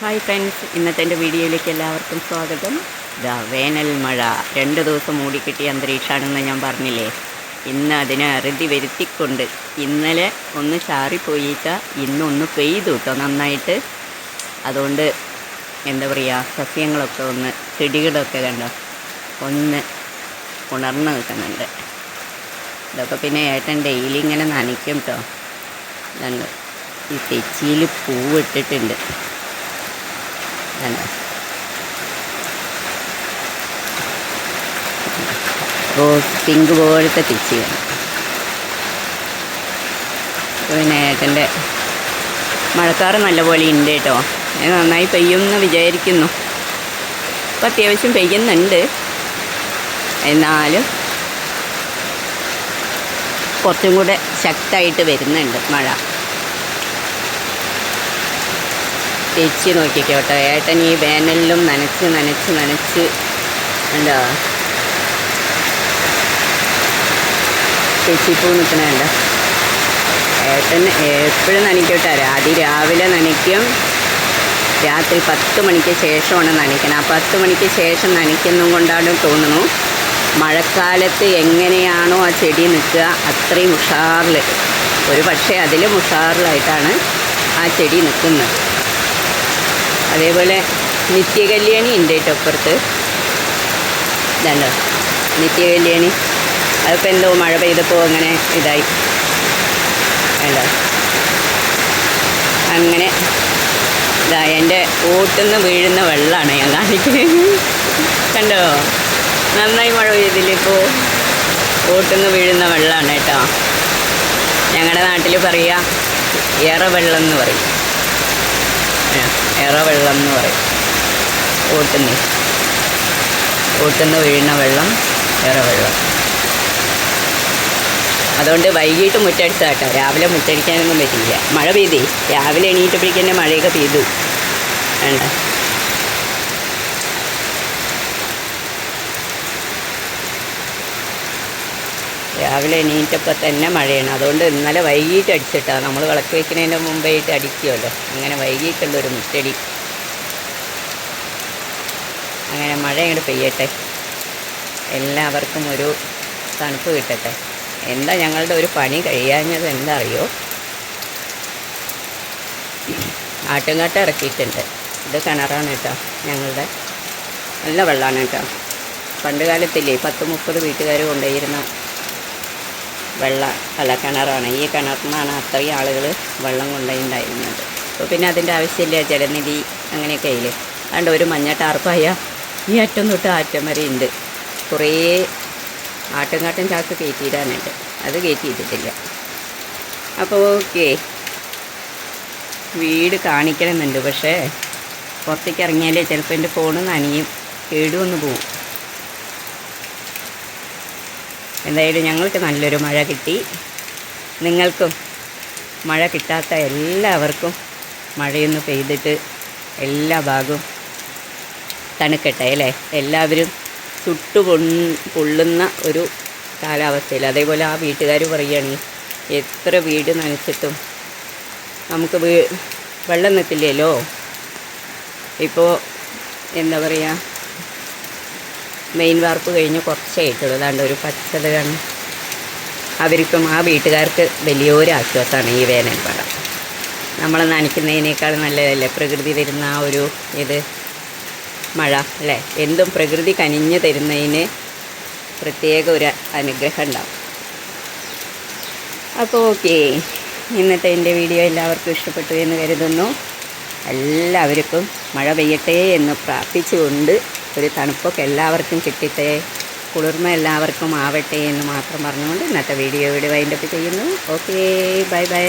Hi friends, ഇന്നത്തെ എൻ്റെ വീഡിയോയിലേക്ക് എല്ലാവർക്കും സ്വാഗതം. ഇതാ വേനൽ മഴ 2 ദിവസം മൂടിക്കിട്ടിയ അന്തരീക്ഷമാണെന്ന് ഞാൻ പറഞ്ഞില്ലേ. ഇന്ന് അതിനെ അറുതി വരുത്തിക്കൊണ്ട് ഇന്നലെ ഒന്ന് ചാറിപ്പോയിച്ച ഇന്നൊന്ന് പെയ്തു കേട്ടോ നന്നായിട്ട്. അതുകൊണ്ട് എന്താ പറയുക, സസ്യങ്ങളൊക്കെ ഒന്ന് ചെടികളൊക്കെ കണ്ടോ ഒന്ന് ഉണർന്ന് നിൽക്കുന്നുണ്ട്. ഇതൊക്കെ പിന്നെ ഏട്ടൻ ഡെയിലി ഇങ്ങനെ നനയ്ക്കും കേട്ടോ. ഇതുണ്ട്, ഈ തെച്ചിയിൽ പൂവിട്ടിട്ടുണ്ട് കണ്ടോ. റോസ് പിങ്ക് പോലത്തെ തെച്ചിയാണ്. പിന്നെ ഏട്ടൻ്റെ മഴക്കാറ് നല്ലപോലെ ഉണ്ട് കേട്ടോ. നന്നായി പെയ്യുമെന്ന് വിചാരിക്കുന്നു. ഇപ്പം അത്യാവശ്യം പെയ്യുന്നുണ്ട്, എന്നാലും കുറച്ചും കൂടെ ശക്തമായിട്ട് വരുന്നുണ്ട് മഴ. തെച്ചി നോക്കിക്കോട്ടെ, ഏട്ടൻ ഈ വേനലിലും നനച്ച് എന്താ തെച്ചിപ്പൂ നിൽക്കണുണ്ട്. ഏട്ടൻ എപ്പോഴും നനയ്ക്കോട്ടെ. രാവിലെ നനയ്ക്കും, രാത്രി 10 മണിക്ക് ശേഷമാണ് നനയ്ക്കണം. ആ 10 മണിക്ക് ശേഷം നനയ്ക്കുന്നതും കൊണ്ടാണ് തോന്നുന്നു മഴക്കാലത്ത് എങ്ങനെയാണോ ആ ചെടി നിൽക്കുക അത്രയും ഉഷാറിൽ, ഒരു പക്ഷേ അതിലും ഉഷാറിലായിട്ടാണ് ആ ചെടി നിൽക്കുന്നത്. അതേപോലെ നിത്യകല്യാണി ഉണ്ട് കേട്ടോ അപ്പുറത്ത്. ഇതുണ്ടോ നിത്യകല്യാണി, അതിപ്പോൾ എന്തോ മഴ പെയ്തപ്പോൾ അങ്ങനെ ഇതായി വേണ്ട. അങ്ങനെ ഇതാ എൻ്റെ ഓട്ടുനിന്ന് വീഴുന്ന വെള്ളമാണ് ഞാൻ കാണിക്കുന്നത്. കണ്ടോ, നന്നായി മഴ പെയ്തില്ലിപ്പോൾ. ഓട്ടുനിന്ന് വീഴുന്ന വെള്ളമാണ് കേട്ടോ. ഞങ്ങളുടെ നാട്ടിൽ പറയുക എറവെള്ളം എന്ന് പറയും. എറവെള്ളം എന്ന് പറയും. ഓട്ടുനിന്ന് വീഴുന്ന വെള്ളം എറവെള്ളം. അതുകൊണ്ട് വൈകിട്ട് മുറ്റടിച്ച കേട്ടോ. രാവിലെ മുറ്റടിക്കാനൊന്നും പറ്റില്ല, മഴ പെയ്തേ. രാവിലെ എണീറ്റപ്പോഴേക്കും തന്നെ മഴയൊക്കെ പെയ്തു വേണ്ട. രാവിലെ എണീറ്റപ്പോൾ തന്നെ മഴയാണ്. അതുകൊണ്ട് ഇന്നലെ വൈകിട്ട് അടിച്ചിട്ടാണ്. നമ്മൾ വിളക്ക് വയ്ക്കുന്നതിൻ്റെ മുമ്പായിട്ട് അടിക്കുമല്ലോ, അങ്ങനെ വൈകിട്ടുള്ളൊരു മുറ്റടി. അങ്ങനെ മഴ ഇങ്ങോട്ട് പെയ്യട്ടെ, എല്ലാവർക്കും ഒരു തണുപ്പ് കിട്ടട്ടെ. എന്താ ഞങ്ങളുടെ ഒരു പണി കഴിയാഞ്ഞത് എന്താ അറിയോ, ആട്ടുംകാട്ട ഇറക്കിയിട്ടുണ്ട്. ഇത് കിണറാണ് കേട്ടോ ഞങ്ങളുടെ, നല്ല വെള്ളമാണ് കേട്ടോ. പണ്ട് കാലത്തില്ലേ 10-30 വീട്ടുകാർ കൊണ്ടുപോയിരുന്ന കിണറാണ്. ഈ കിണറിനാണ് അത്രയും ആളുകൾ വെള്ളം കൊണ്ടുപോയിട്ടുണ്ടായിരുന്നത്. അപ്പോൾ പിന്നെ അതിൻ്റെ ആവശ്യമില്ല, ജലനിധി അങ്ങനെയൊക്കെ ആയില്ലേ. അതുകൊണ്ട് ഒരു മഞ്ഞ ടാർപ്പായ ഈ അറ്റം തൊട്ട് അറ്റം വരെ ഉണ്ട്. കുറേ ആട്ടുംകാട്ടൻ ചാക്ക് കയറ്റിയിടാനുണ്ട്, അത് കയറ്റിയിട്ടിട്ടില്ല. അപ്പോൾ ഓക്കെ, വീട് കാണിക്കണമെന്നുണ്ട്, പക്ഷേ പുറത്തേക്ക് ഇറങ്ങിയാലേ ചിലപ്പോൾ എൻ്റെ ഫോണ് നനയും, കേടുവന്ന് പോവും. എന്തായാലും ഞങ്ങൾക്ക് നല്ലൊരു മഴ കിട്ടി. നിങ്ങൾക്കും മഴ കിട്ടാത്ത എല്ലാവർക്കും മഴയൊന്ന് പെയ്തിട്ട് എല്ലാ ഭാഗവും തണുക്കട്ടെ അല്ലേ. എല്ലാവരും പൊള്ളുന്ന ഒരു കാലാവസ്ഥയിൽ. അതേപോലെ ആ വീട്ടുകാർ പറയുകയാണ്, എത്ര വീട് നനച്ചിട്ടും നമുക്ക് വെള്ളം നിൽക്കില്ലല്ലോ. ഇപ്പോൾ എന്താ പറയുക, മെയിൻ വാർപ്പ് കഴിഞ്ഞ് കുറച്ചായിട്ടുള്ളൂ. അതാണ്ട് ഒരു പച്ചത കാണും. അവർക്കും ആ വീട്ടുകാർക്ക് വലിയൊരു ആശ്വാസമാണ് ഈ വേനൽ മഴ. നമ്മൾ നനയ്ക്കുന്നതിനേക്കാൾ നല്ലതല്ലേ പ്രകൃതി തരുന്ന ആ ഒരു മഴ അല്ലേ. എന്തും പ്രകൃതി കനിഞ്ഞ് തരുന്നതിന് പ്രത്യേക ഒരു അനുഗ്രഹം ഉണ്ടാവും. അപ്പോൾ ഓക്കെ, ഇന്നത്തെ എൻ്റെ വീഡിയോ എല്ലാവർക്കും ഇഷ്ടപ്പെട്ടു എന്ന് കരുതുന്നു. എല്ലാവർക്കും മഴ പെയ്യട്ടെ എന്ന് പ്രാർത്ഥിച്ചുകൊണ്ട്, ഒരു തണുപ്പൊക്കെ എല്ലാവർക്കും കിട്ടട്ടെ, കുളിർമ എല്ലാവർക്കും ആവട്ടെ എന്ന് മാത്രം പറഞ്ഞുകൊണ്ട് ഇന്നത്തെ വീഡിയോ ഇവിടെ വൈൻഡപ്പ് ചെയ്യുന്നു. Okay, bye bye.